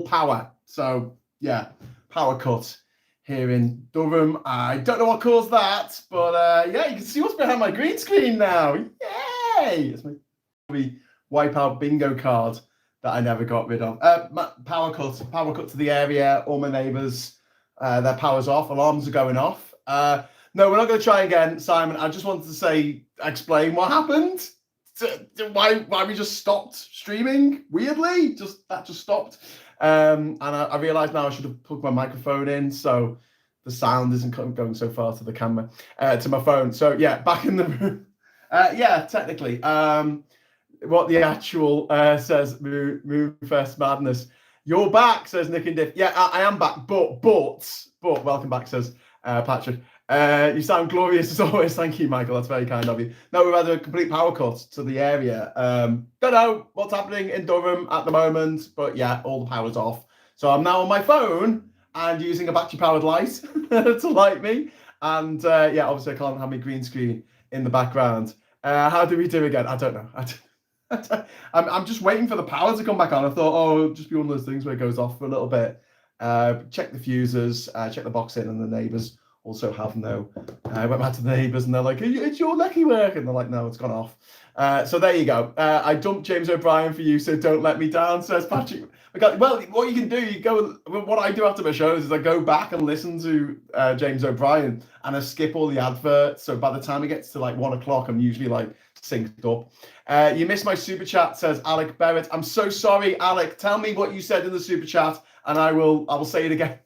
power. So yeah, power cut here in Durham. I don't know what caused that, but yeah, you can see what's behind my green screen now. Yay! It's my wipeout bingo card that I never got rid of. Power cut to the area. All my neighbours, their power's off. Alarms are going off. No, we're not going to try again, Simon. I just wanted to explain what happened. Why we just stopped streaming weirdly. That just stopped. And I realised now I should have plugged my microphone in so the sound isn't going so far to the camera, to my phone. So yeah, back in the room. Yeah, technically. What the actual says, Moonfest Madness. You're back, says Nick and Diff. Yeah, I am back, but welcome back, says Patrick. You sound glorious as always. Thank you, Michael. That's very kind of you. No, we've had a complete power cut to the area. Don't know what's happening in Durham at the moment, but yeah, all the power's off. So I'm now on my phone and using a battery-powered light to light me. And yeah, obviously I can't have my green screen in the background. How do we do again? I don't know. I'm just waiting for the power to come back on. I thought, oh, it'll just be one of those things where it goes off for a little bit. Check the fuses, check the box in, and the neighbours also have no. I went back to the neighbours and they're like, it's your lucky work. And they're like, no, it's gone off. So there you go. I dumped James O'Brien for you, so don't let me down, says Patrick. Well, what you can do, what I do after my shows is I go back and listen to James O'Brien and I skip all the adverts. So by the time it gets to like 1 o'clock, I'm usually like synced up. You missed my super chat, says Alec Barrett. I'm so sorry, Alec. Tell me what you said in the super chat and I will say it again.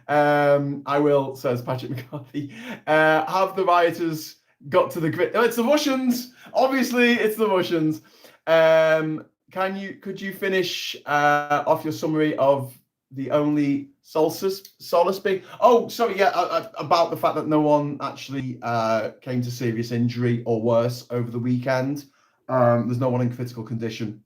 I will, says Patrick McCarthy. Have the rioters got to the grid? Oh, it's the Russians. Obviously, it's the Russians. Could you finish off your summary of the only solace being? Oh, sorry, yeah, about the fact that no one actually came to serious injury or worse over the weekend. There's no one in critical condition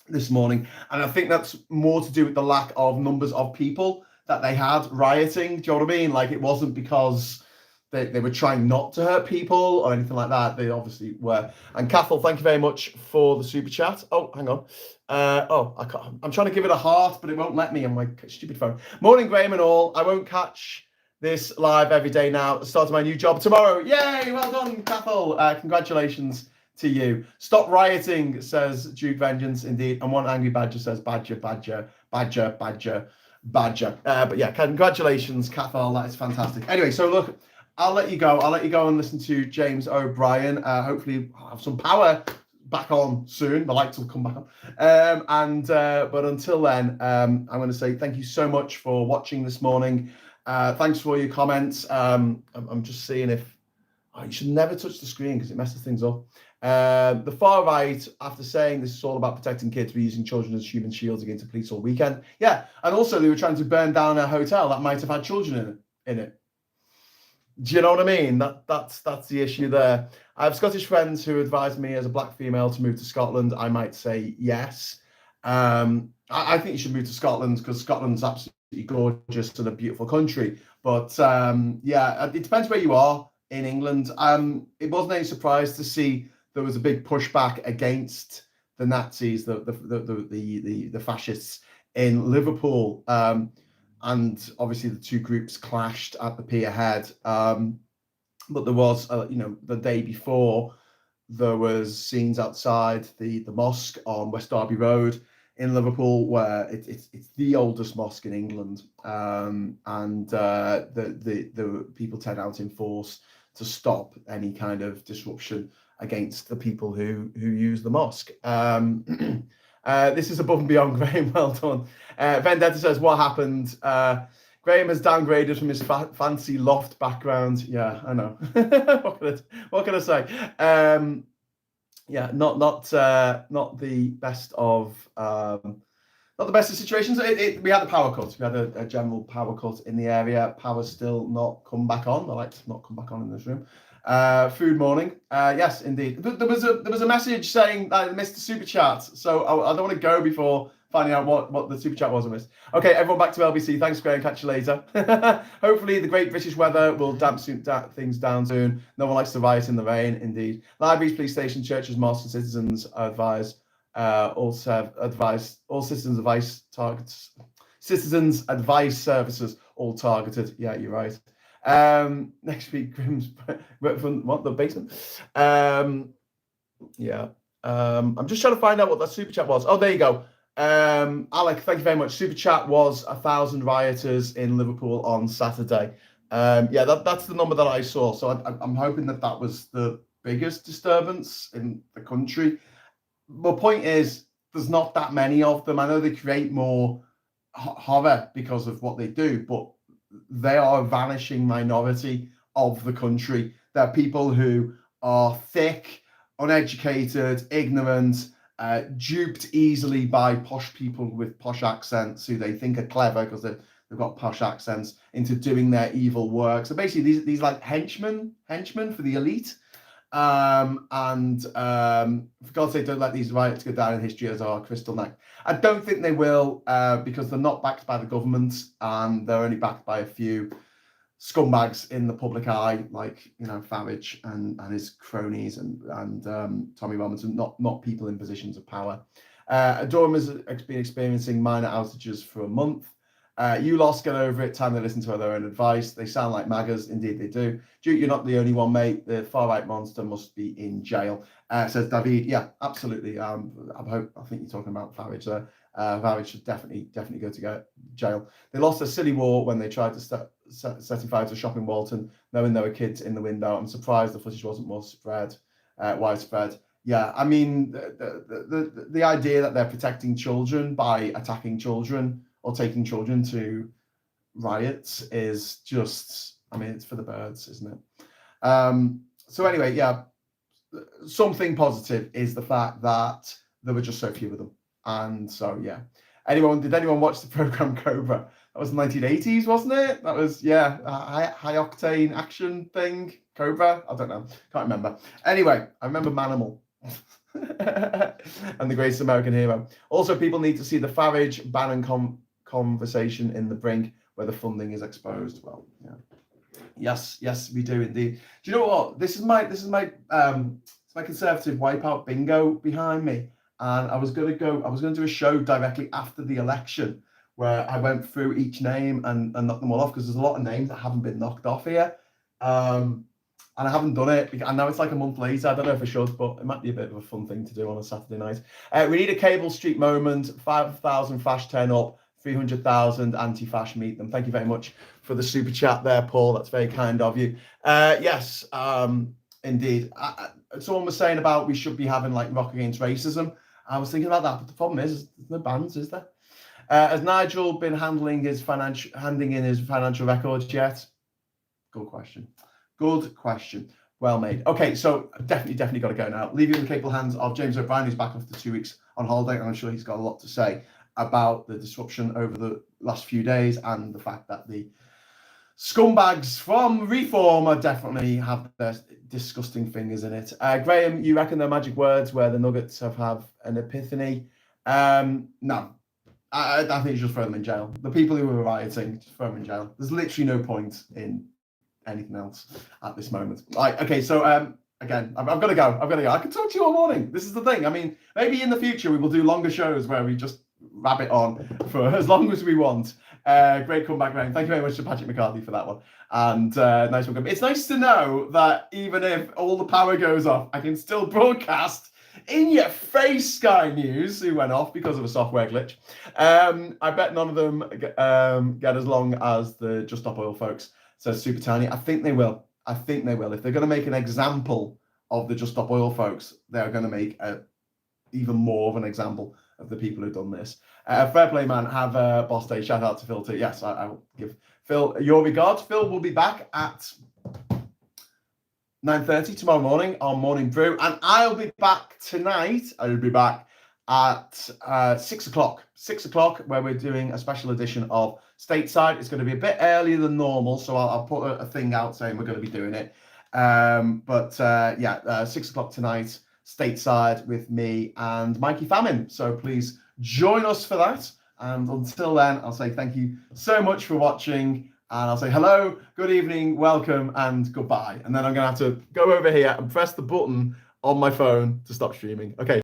this morning, and I think that's more to do with the lack of numbers of people that they had rioting. Do you know what I mean? Like, it wasn't because they were trying not to hurt people or anything like that. They obviously were. And Cathal, thank you very much for the super chat. Oh, hang on. I'm trying to give it a heart, but it won't let me on my stupid phone. Morning, Graham and all. I won't catch this live every day now. Starting my new job tomorrow. Yay! Well done, Cathal. Congratulations to you. Stop rioting, says Duke Vengeance, indeed. And one angry badger says badger. But yeah, congratulations, Cathal. That is fantastic. Anyway, so look, I'll let you go. I'll let you go and listen to James O'Brien. Hopefully I'll have some power back on soon. The lights will come back on. But until then, I'm going to say thank you so much for watching this morning. Thanks for all your comments. I'm just seeing if you should never touch the screen because it messes things up. The far right, after saying this is all about protecting kids, we're using children as human shields against the police all weekend. Yeah, and also they were trying to burn down a hotel that might have had children in it. Do you know what I mean? That's the issue there. I have Scottish friends who advise me as a black female to move to Scotland. I might say yes. I think you should move to Scotland because Scotland's absolutely gorgeous and a beautiful country. But yeah, it depends where you are in England. It wasn't any surprise to see there was a big pushback against the Nazis, the fascists in Liverpool, and obviously the two groups clashed at the pier head. But there was, the day before, there was scenes outside the mosque on West Derby Road in Liverpool, where it's the oldest mosque in England, and the people turned out in force to stop any kind of disruption against the people who use the mosque. This is above and beyond, Graham. Well done. Vendetta says, what happened? Graham has downgraded from his fancy loft background. Yeah, I know. what can I say? Yeah, not the best of not the best of situations. We had a power cut. We had a general power cut in the area. Power's still not come back on. The lights have not come back on in this room. Food morning. Yes, indeed. There was a message saying I missed the super chat, so I don't want to go before finding out what the super chat was I missed. Okay, everyone back to LBC. Thanks, Graham. Catch you later. Hopefully the great British weather will damp things down soon. No one likes to riot in the rain, indeed. Libraries, police stations, churches, mosques, and citizens advise all citizens advice targets Citizens Advice Services, all targeted. Yeah, you're right. Next week, Grimm's from what, the basement? Yeah. I'm just trying to find out what that super chat was. Oh, there you go. Alec, thank you very much. Super chat was 1,000 rioters in Liverpool on Saturday. Yeah, that's the number that I saw. So I'm hoping that was the biggest disturbance in the country. My point is, there's not that many of them. I know they create more horror because of what they do, but they are a vanishing minority of the country. There are people who are thick, uneducated, ignorant, duped easily by posh people with posh accents who they think are clever because they've got posh accents into doing their evil work. So basically, these like henchmen for the elite. For God's sake, don't let these riots go down in history as our crystal neck. I don't think they will, because they're not backed by the government, and they're only backed by a few scumbags in the public eye, like Farage and his cronies and Tommy Robinson, not people in positions of power. Durham has been experiencing minor outages for a month. You lost, get over it. Time to listen to their own advice. They sound like MAGAs. Indeed, they do. Duke, you're not the only one, mate. The far-right monster must be in jail, says David. Yeah, absolutely. I think you're talking about Farage there. Farage should definitely go to jail. They lost a silly war when they tried to set fire to a shop in Walton, knowing there were kids in the window. I'm surprised the footage wasn't more widespread. Yeah, I mean, the idea that they're protecting children by attacking children or taking children to riots is just, I mean, it's for the birds, isn't it? So anyway, yeah, something positive is the fact that there were just so few of them. And so, yeah. Did anyone watch the program Cobra? That was the 1980s, wasn't it? That was, yeah, a high octane action thing. Cobra? I don't know. Can't remember. Anyway, I remember Manimal. And the greatest American hero. Also, people need to see the Farage Bannon conversation in The Brink, where the funding is exposed. Well, yeah, yes, we do indeed. Do you know what? This is my conservative wipeout bingo behind me, and I was going to do a show directly after the election where I went through each name and knocked them all off, because there's a lot of names that haven't been knocked off here. And I haven't done it. And now it's like a month later. I don't know if I should, but it might be a bit of a fun thing to do on a Saturday night. We need a Cable Street moment. 5,000 Fash turn up. 300,000 anti-Fash meet them. Thank you very much for the super chat there, Paul. That's very kind of you. Yes, indeed. Someone was saying about we should be having like Rock Against Racism. I was thinking about that, but the problem is there's no bands, is there? Has Nigel been handing in his financial records yet? Good question. Good question. Well made. Okay, so definitely got to go now. Leave you in the capable hands of James O'Brien, who's back after 2 weeks on holiday, and I'm sure he's got a lot to say about the disruption over the last few days and the fact that the scumbags from Reform are definitely have their disgusting fingers in it. Graham, you reckon they're magic words where the Nuggets have an epiphany? No. I think you just throw them in jail. The people who were rioting, just throw them in jail. There's literally no point in anything else at this moment. Right, okay, so again, I've got to go. I could talk to you all morning. This is the thing. I mean, maybe in the future we will do longer shows where we just rabbit on for as long as we want. Great comeback, Ryan. Thank you very much to Patrick McCarthy for that one. And nice one. It's nice to know that even if all the power goes off, I can still broadcast in your face, Sky News, who went off because of a software glitch. I bet none of them get as long as the Just Stop Oil folks, says Super Tiny. I think they will. If they're going to make an example of the Just Stop Oil folks, they're going to make even more of an example of the people who've done this. Fair play, man. Have a boss day. Shout out to Phil too. Yes, I will give Phil your regards. Phil will be back at 9:30 tomorrow morning on Morning Brew, and I'll be back tonight. I'll be back at 6 o'clock. 6 o'clock, where we're doing a special edition of Stateside. It's going to be a bit earlier than normal, so I'll put a thing out saying we're going to be doing it. 6 o'clock tonight, Stateside with me and Mikey Famine. So please join us for that. And until then, I'll say thank you so much for watching. And I'll say hello, good evening, welcome, and goodbye. And then I'm going to have to go over here and press the button on my phone to stop streaming. Okay.